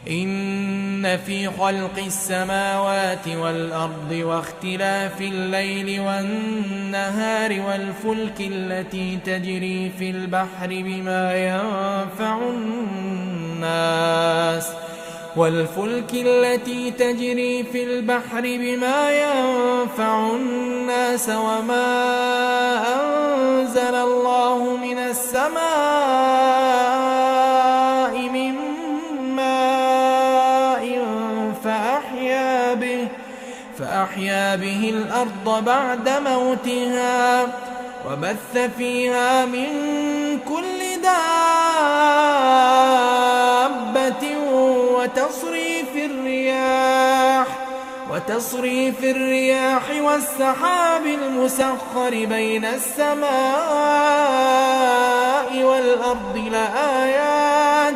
إن في خلق السماوات والأرض واختلاف الليل والنهار والفلك التي تجري في البحر بما ينفع الناس وما أنزل الله من السماء من ماء فأحيا به الأرض بعد موتها وبث فيها من كل دابة وتصريف الرياح والسحاب المسخر بين السماء والأرض لآيات